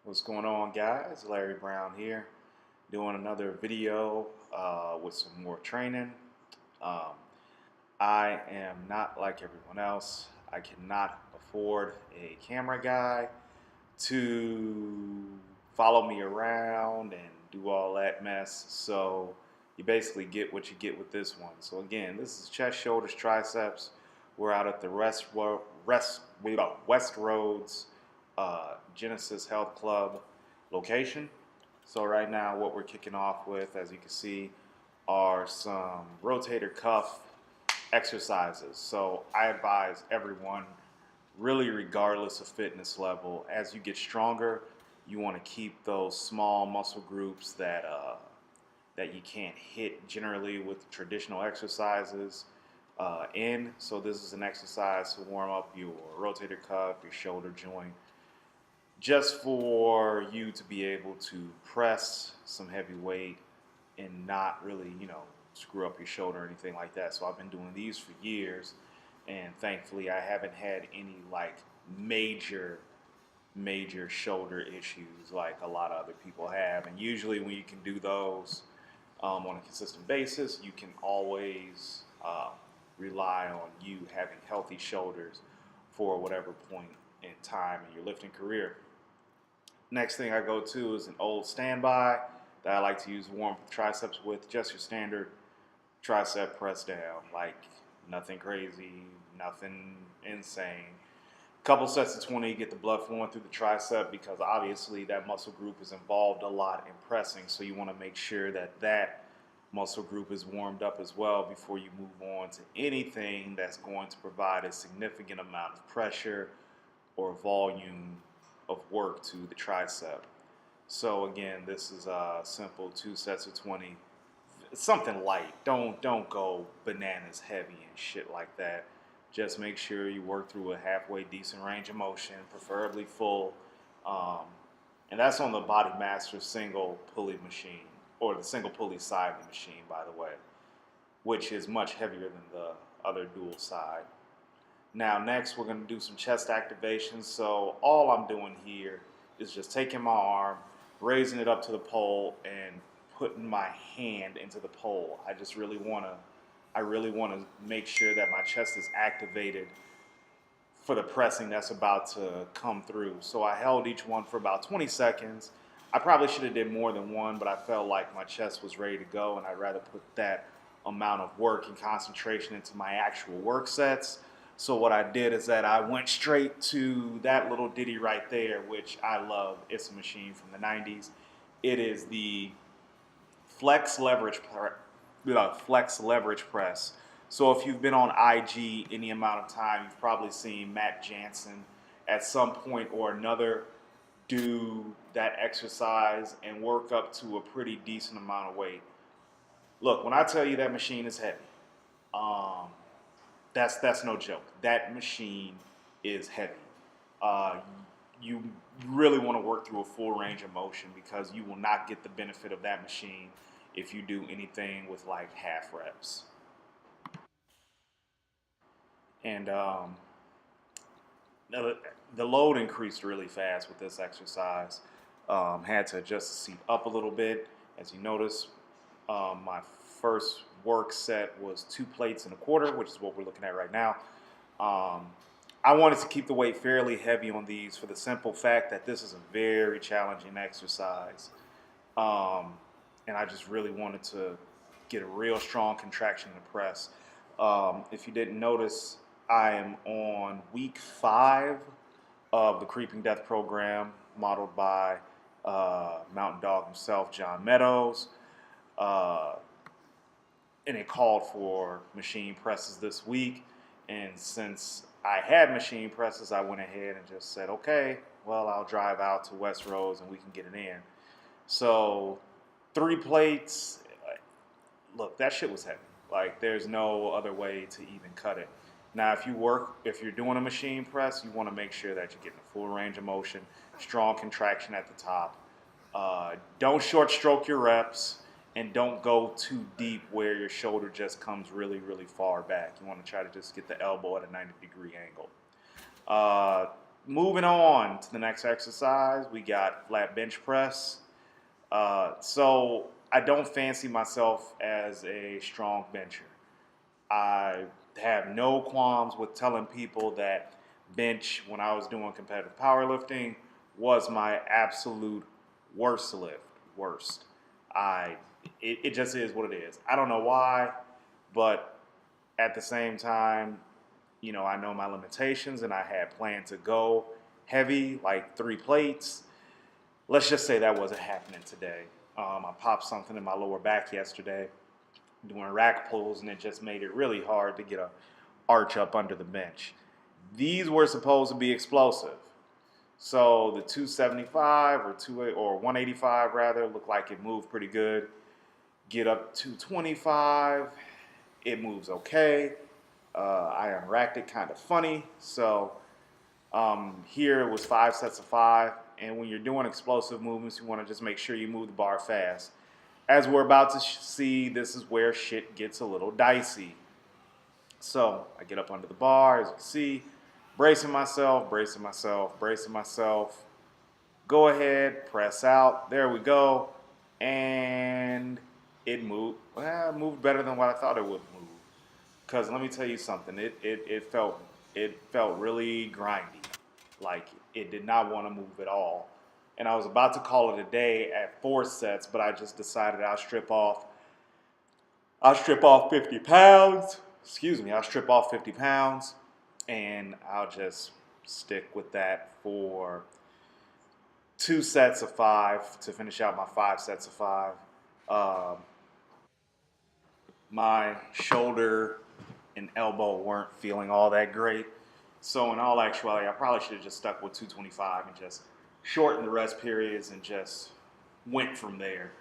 What's going on, guys? Larry Brown here, doing another video with some more training. Um, I am not like everyone else. I cannot afford a camera guy to follow me around and do all that mess. So you basically get what you get with this one. So again, this is chest, shoulders, triceps. We're out at the West Roads Genesis Health Club location. So right now what we're kicking off with, as you can see, are some rotator cuff exercises. So I advise everyone, really regardless of fitness level, as you get stronger, you want to keep those small muscle groups that you can't hit generally with traditional exercises in. So this is an exercise to warm up your rotator cuff, your shoulder joint, just for you to be able to press some heavy weight and not really, screw up your shoulder or anything like that. So I've been doing these for years, and thankfully I haven't had any like major shoulder issues like a lot of other people have. And usually when you can do those on a consistent basis, you can always rely on you having healthy shoulders for whatever point in time in your lifting career. Next thing I go to is an old standby that I like to use warm triceps with, just your standard tricep press down, like nothing crazy, nothing insane. Couple sets of 20, get the blood flowing through the tricep, because obviously that muscle group is involved a lot in pressing, so you want to make sure that that muscle group is warmed up as well before you move on to anything that's going to provide a significant amount of pressure or volume of work to the tricep. So again, this is a simple 2 sets of 20, something light. Don't go bananas heavy and shit like that. Just make sure you work through a halfway decent range of motion, preferably full. Um, and that's on the Body Master single pulley machine, or the single pulley side of the machine, by the way, which is much heavier than the other dual side. Now next we're going to do some chest activations. So all I'm doing here is just taking my arm, raising it up to the pole, and putting my hand into the pole. I really want to make sure that my chest is activated for the pressing that's about to come through. So I held each one for about 20 seconds. I probably should have did more than one, but I felt like my chest was ready to go, and I'd rather put that amount of work and concentration into my actual work sets. So what I did is that I went straight to that little ditty right there, which I love. It's a machine from the 90s. It is the flex leverage press. So if you've been on IG any amount of time, you've probably seen Matt Jansen at some point or another do that exercise and work up to a pretty decent amount of weight. Look, when I tell you that machine is heavy, um, that's no joke. That machine is heavy. Uh, you really want to work through a full range of motion, because you will not get the benefit of that machine if you do anything with like half reps. And the load increased really fast with this exercise. Had to adjust the seat up a little bit. As you notice, my first work set was 2 plates and a quarter, which is what we're looking at right now. I wanted to keep the weight fairly heavy on these for the simple fact that this is a very challenging exercise. And I just really wanted to get a real strong contraction in the press. If you didn't notice, I am on week 5 of the Creeping Death program, modeled by Mountain Dog himself, John Meadows. And it called for machine presses this week. And since I had machine presses, I went ahead and just said, okay, well, I'll drive out to West Roads and we can get it in. So 3 plates, look, that shit was heavy. Like, there's no other way to even cut it. Now, if you're doing a machine press, you want to make sure that you're getting a full range of motion, strong contraction at the top. Don't short stroke your reps, and don't go too deep where your shoulder just comes really, really far back. You want to try to just get the elbow at a 90-degree angle. moving on to the next exercise, we got flat bench press. So I don't fancy myself as a strong bencher. I have no qualms with telling people that bench, when I was doing competitive powerlifting, was my absolute worst lift. Worst. I it just is what it is. I don't know why, but at the same time, I know my limitations, and I had planned to go heavy, like 3 plates. Let's just say that wasn't happening today. I popped something in my lower back yesterday doing rack pulls, and it just made it really hard to get a arch up under the bench. These were supposed to be explosive. So the 275 or 185 rather looked like it moved pretty good. Get up to 225, it moves okay. I unracked it kind of funny. So here it was 5 sets of 5. And when you're doing explosive movements, you want to just make sure you move the bar fast. As we're about to see, this is where shit gets a little dicey. So I get up under the bar, as you can see, bracing myself, bracing myself, bracing myself. Go ahead, press out. There we go. And it moved. Well, it moved better than what I thought it would move. Because let me tell you something, it felt really grindy. Like it did not want to move at all. And I was about to call it a day at 4 sets, but I just decided I'll strip off 50 pounds. Excuse me, I'll strip off 50 pounds, and I'll just stick with that for 2 sets of 5 to finish out my 5 sets of 5. Um, my shoulder and elbow weren't feeling all that great. So in all actuality, I probably should have just stuck with 225 and just shortened the rest periods and just went from there.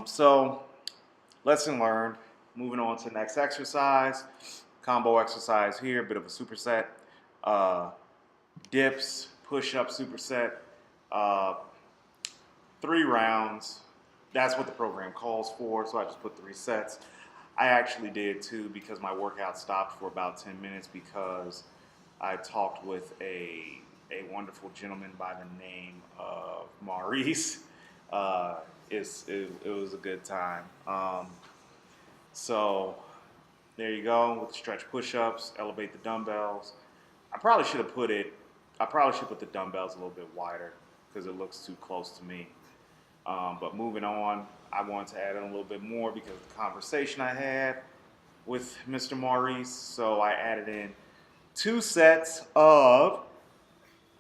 So lesson learned. Moving on to the next exercise. Combo exercise here, bit of a superset. Dips, push-up superset. 3 rounds. That's what the program calls for, so I just put 3 sets. I actually did 2 because my workout stopped for about 10 minutes because I talked with a wonderful gentleman by the name of Maurice. It was a good time. So there you go with stretch push-ups, elevate the dumbbells. I probably should put the dumbbells a little bit wider because it looks too close to me. But moving on, I wanted to add in a little bit more because of the conversation I had with Mr. Maurice. So I added in 2 sets of,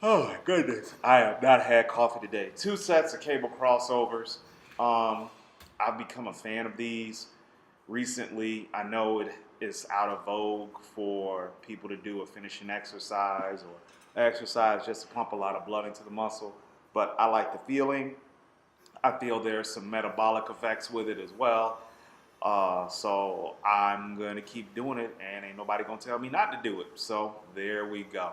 oh my goodness, I have not had coffee today. 2 sets of cable crossovers. I've become a fan of these recently. I know it is out of vogue for people to do a finishing exercise or exercise just to pump a lot of blood into the muscle, but I like the feeling. I feel there's some metabolic effects with it as well. So I'm going to keep doing it, and ain't nobody going to tell me not to do it. So there we go.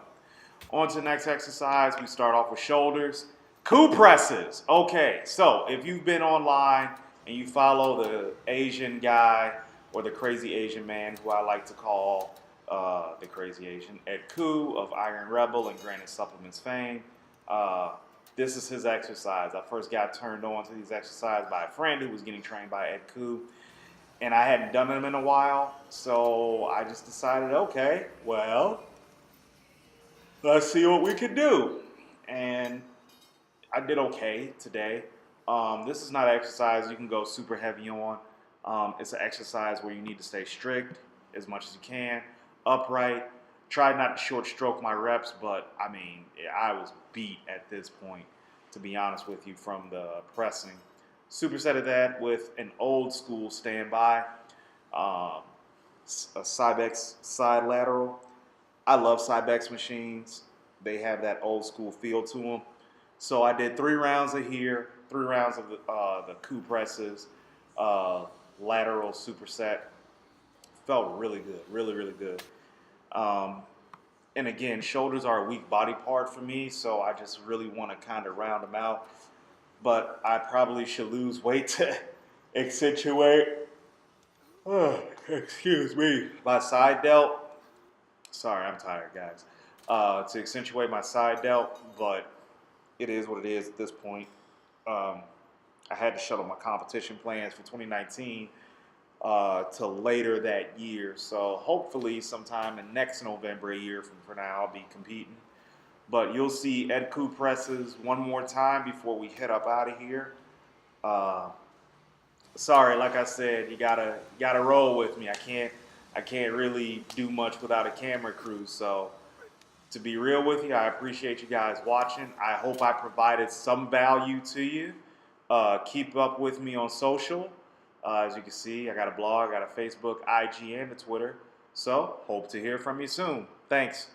On to the next exercise. We start off with shoulders. Coup presses. Okay, so if you've been online and you follow the Asian guy or the crazy Asian man, who I like to call the crazy Asian, Ed Koo of Iron Rebel and Granite Supplements fame, this is his exercise. I first got turned on to these exercises by a friend who was getting trained by Ed Koo, and I hadn't done them in a while, so I just decided, okay, well, let's see what we can do. And I did okay today. This is not an exercise you can go super heavy on. It's an exercise where you need to stay strict as much as you can, upright. Tried not to short stroke my reps, but I mean, I was beat at this point, to be honest with you, from the pressing. Supersetted that with an old school standby, a Cybex side lateral. I love Cybex machines. They have that old school feel to them. So I did 3 rounds of here, 3 rounds of the coup presses, lateral superset. Felt really good, really, really good. And again, shoulders are a weak body part for me, so I just really want to kind of round them out. But I probably should lose weight to accentuate, excuse me, my side delt. Sorry, I'm tired, guys. to accentuate my side delt, but it is what it is at this point. Um, I had to shuttle my competition plans for 2019 till later that year. So hopefully, sometime in next November, a year from now, I'll be competing. But you'll see Ed Koo presses one more time before we head up out of here. Uh, Sorry, like I said, you gotta roll with me. I can't really do much without a camera crew. So to be real with you, I appreciate you guys watching. I hope I provided some value to you. Keep up with me on social. As you can see, I got a blog, I got a Facebook, IG, and a Twitter. So hope to hear from you soon. Thanks.